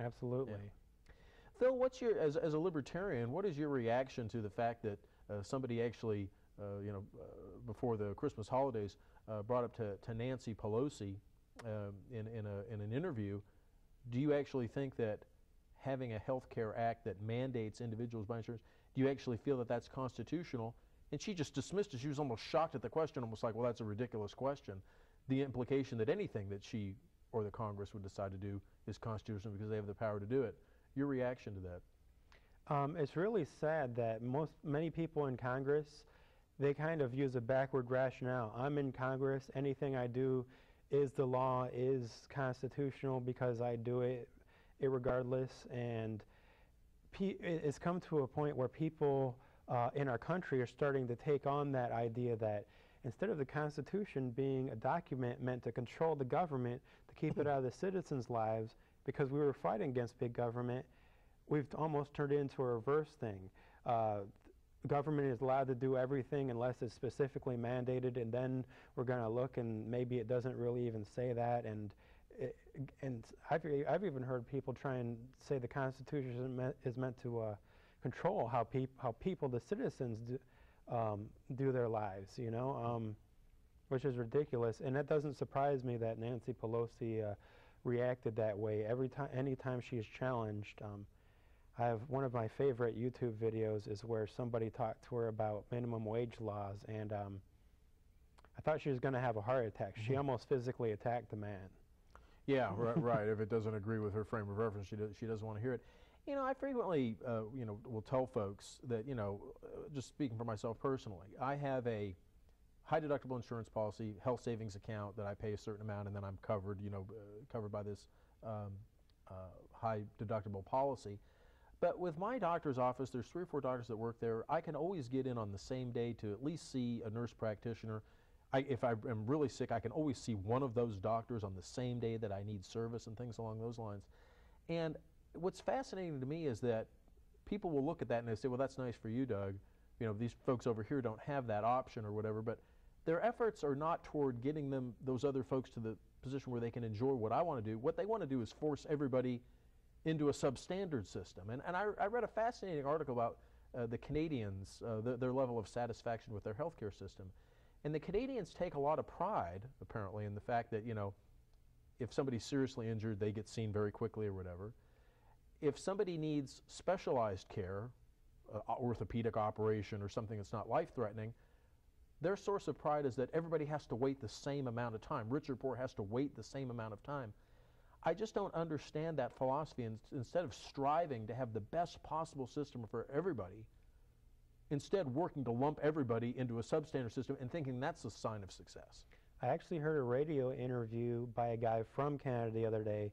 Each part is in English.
Absolutely. Yeah. Phil, what's your, as a libertarian, what is your reaction to the fact that somebody actually, before the Christmas holidays, brought up to Nancy Pelosi in an interview? Do you actually think that having a health care act that mandates individuals buy insurance, do you actually feel that that's constitutional? And she just dismissed it. She was almost shocked at the question, almost like, well, that's a ridiculous question. The implication that anything that she or the Congress would decide to do is constitutional because they have the power to do it. Your reaction to that? It's really sad that many people in Congress, they kind of use a backward rationale. I'm in Congress, anything I do is the law, is constitutional because I do it irregardless, and it's come to a point where people in our country are starting to take on that idea that instead of the Constitution being a document meant to control the government, to keep it out of the citizens' lives, because we were fighting against big government, we've almost turned it into a reverse thing. Government is allowed to do everything unless it's specifically mandated, and then we're going to look and maybe it doesn't really even say that. And I've even heard people try and say the Constitution is meant to control how people, the citizens, do their lives, which is ridiculous. And it doesn't surprise me that Nancy Pelosi reacted that way. Anytime she's challenged, I have one of my favorite YouTube videos is where somebody talked to her about minimum wage laws, and I thought she was going to have a heart attack. She almost physically attacked the man. Yeah, right. If it doesn't agree with her frame of reference, she doesn't want to hear it. I frequently, will tell folks that, just speaking for myself personally, I have a high deductible insurance policy, health savings account that I pay a certain amount, and then I'm covered, covered by this high deductible policy. But with my doctor's office, there's 3 or 4 doctors that work there. I can always get in on the same day to at least see a nurse practitioner. If I am really sick, I can always see one of those doctors on the same day that I need service and things along those lines. And what's fascinating to me is that people will look at that and they say, well, that's nice for you, Doug. These folks over here don't have that option or whatever. But their efforts are not toward getting those other folks to the position where they can enjoy what I want to do. What they want to do is force everybody into a substandard system. And I read a fascinating article about the Canadians, their level of satisfaction with their healthcare system. And the Canadians take a lot of pride, apparently, in the fact that, if somebody's seriously injured, they get seen very quickly or whatever. If somebody needs specialized care, orthopedic operation or something that's not life-threatening, their source of pride is that everybody has to wait the same amount of time. Rich or poor has to wait the same amount of time. I just don't understand that philosophy. And instead of striving to have the best possible system for everybody, instead working to lump everybody into a substandard system and thinking that's a sign of success. I actually heard a radio interview by a guy from Canada the other day.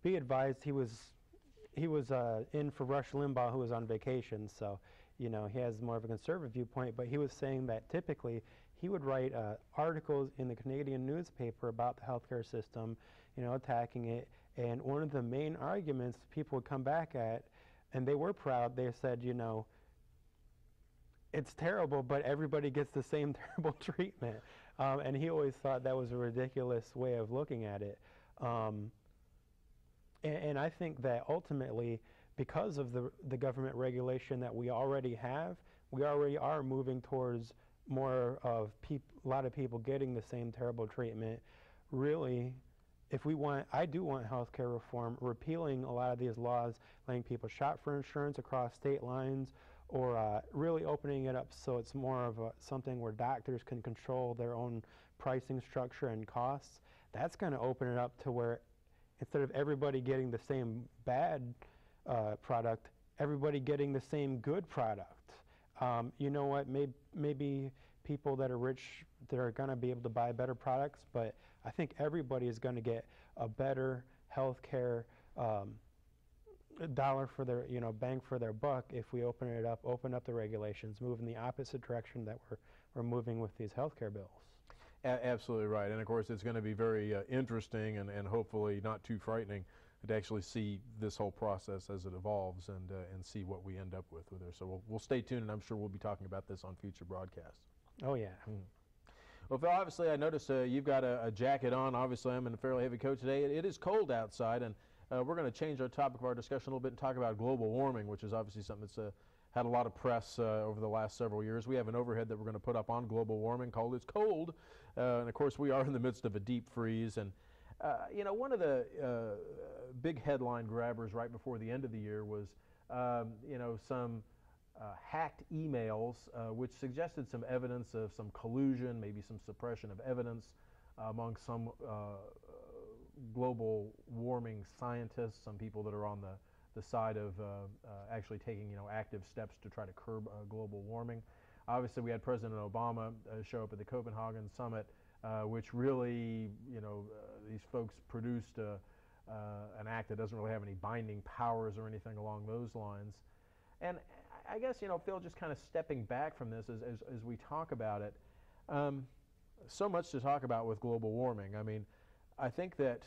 Be advised, he was in for Rush Limbaugh, who was on vacation, so he has more of a conservative viewpoint, but he was saying that typically he would write articles in the Canadian newspaper about the healthcare system, attacking it, and one of the main arguments people would come back at, and they were proud, they said, it's terrible, but everybody gets the same terrible treatment. And he always thought that was a ridiculous way of looking at it. And I think that ultimately, because of the government regulation that we already have, we already are moving towards more of a lot of people getting the same terrible treatment. Really, I do want healthcare reform, repealing a lot of these laws, letting people shop for insurance across state lines, or really opening it up so it's more of something where doctors can control their own pricing structure and costs. That's going to open it up to where instead of everybody getting the same bad product, everybody getting the same good product. You know what, maybe people that are rich, they're going to be able to buy better products, but I think everybody is going to get a better health care dollar for their, bang for their buck if we open up the regulations, move in the opposite direction that we're moving with these healthcare bills. Absolutely right. And of course it's going to be very interesting and hopefully not too frightening to actually see this whole process as it evolves and see what we end up with there. So we'll stay tuned, and I'm sure we'll be talking about this on future broadcasts. Oh yeah. Well, Phil, obviously I noticed you've got a jacket on. Obviously I'm in a fairly heavy coat today. It is cold outside, and We're going to change our topic of our discussion a little bit and talk about global warming, which is obviously something that's had a lot of press over the last several years. We have an overhead that we're going to put up on global warming called It's Cold. And of course, we are in the midst of a deep freeze. And, you know, one of the big headline grabbers right before the end of the year was, you know, some hacked emails which suggested some evidence of some collusion, maybe some suppression of evidence among some global warming scientists, some people that are on the side of actually taking, you know, active steps to try to curb global warming. Obviously, we had President Obama show up at the Copenhagen summit, which really, you know, these folks produced an act that doesn't really have any binding powers or anything along those lines. And I guess, you know, Phil, just kind of stepping back from this as we talk about it, so much to talk about with global warming. I mean, I think that,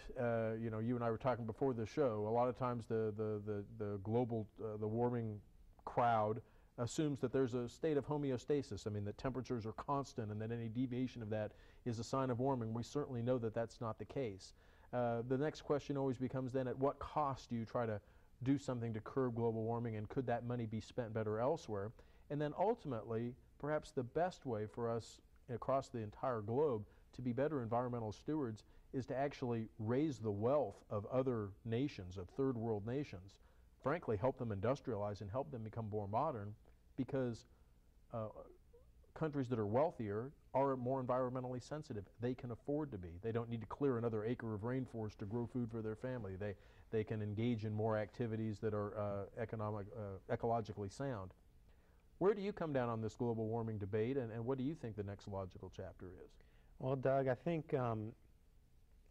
you know, you and I were talking before the show, a lot of times the global, the warming crowd assumes that there's a state of homeostasis. I mean, that temperatures are constant and that any deviation of that is a sign of warming. We certainly know that that's not the case. The next question always becomes then, at what cost do you try to do something to curb global warming, and could that money be spent better elsewhere? And then ultimately, perhaps the best way for us across the entire globe to be better environmental stewards is to actually raise the wealth of other nations, of third world nations, frankly help them industrialize and help them become more modern, because countries that are wealthier are more environmentally sensitive. They can afford to be. They don't need to clear another acre of rainforest to grow food for their family. They can engage in more activities that are ecologically sound. Where do you come down on this global warming debate, and what do you think the next logical chapter is? Well, Doug, I think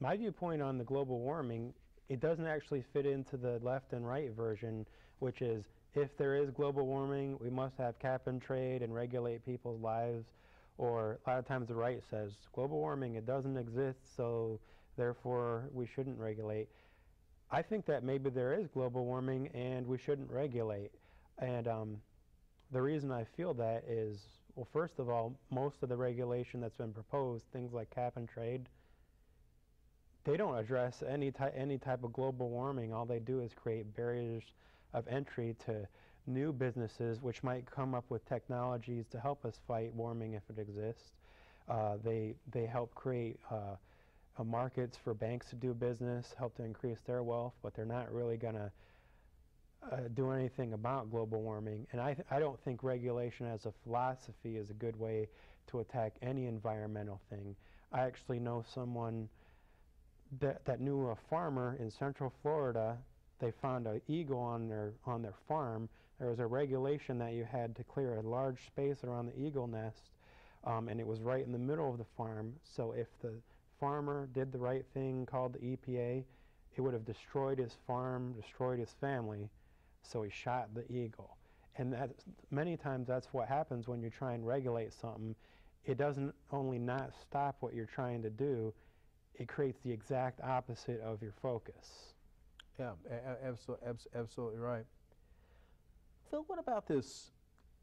my viewpoint on the global warming, it doesn't actually fit into the left and right version, which is, if there is global warming, we must have cap and trade and regulate people's lives. Or a lot of times the right says, global warming, it doesn't exist, so therefore we shouldn't regulate. I think that maybe there is global warming and we shouldn't regulate. And the reason I feel that is, well, first of all, most of the regulation that's been proposed, things like cap and trade, they don't address any type of global warming. All they do is create barriers of entry to new businesses which might come up with technologies to help us fight warming if it exists. They help create markets for banks to do business, help to increase their wealth, but they're not really going to do anything about global warming. And I don't think regulation as a philosophy is a good way to attack any environmental thing. I actually know someone that knew a farmer in Central Florida. They found an eagle on their farm. There was a regulation that you had to clear a large space around the eagle nest, and it was right in the middle of the farm. So if the farmer did the right thing, called the EPA, it would have destroyed his farm, destroyed his family. So he shot the eagle. And that, many times that's what happens when you try and regulate something. It doesn't only not stop what you're trying to do, it creates the exact opposite of your focus. Yeah, absolutely right. Phil, what about this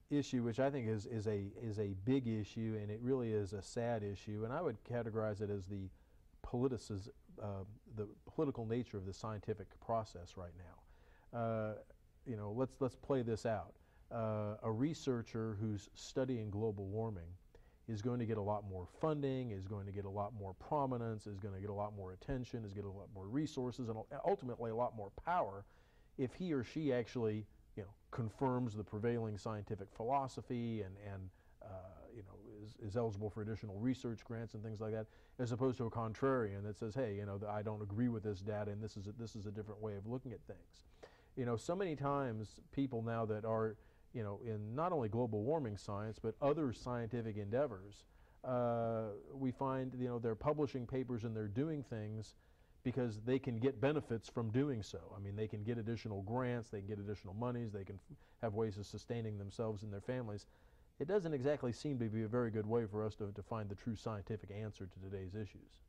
issue, which I think is a big issue, and it really is a sad issue, and I would categorize it as the political nature of the scientific process right now. You know, let's play this out. A researcher who's studying global warming is going to get a lot more funding, is going to get a lot more prominence, is going to get a lot more attention, is going to get a lot more resources, and ultimately a lot more power if he or she actually, you know, confirms the prevailing scientific philosophy and you know, is eligible for additional research grants and things like that, as opposed to a contrarian that says, hey, you know, I don't agree with this data, and this is a different way of looking at things. You know, so many times people now that are, you know, in not only global warming science, but other scientific endeavors, we find, you know, they're publishing papers and they're doing things because they can get benefits from doing so. I mean, they can get additional grants, they can get additional monies, they can have ways of sustaining themselves and their families. It doesn't exactly seem to be a very good way for us to find the true scientific answer to today's issues.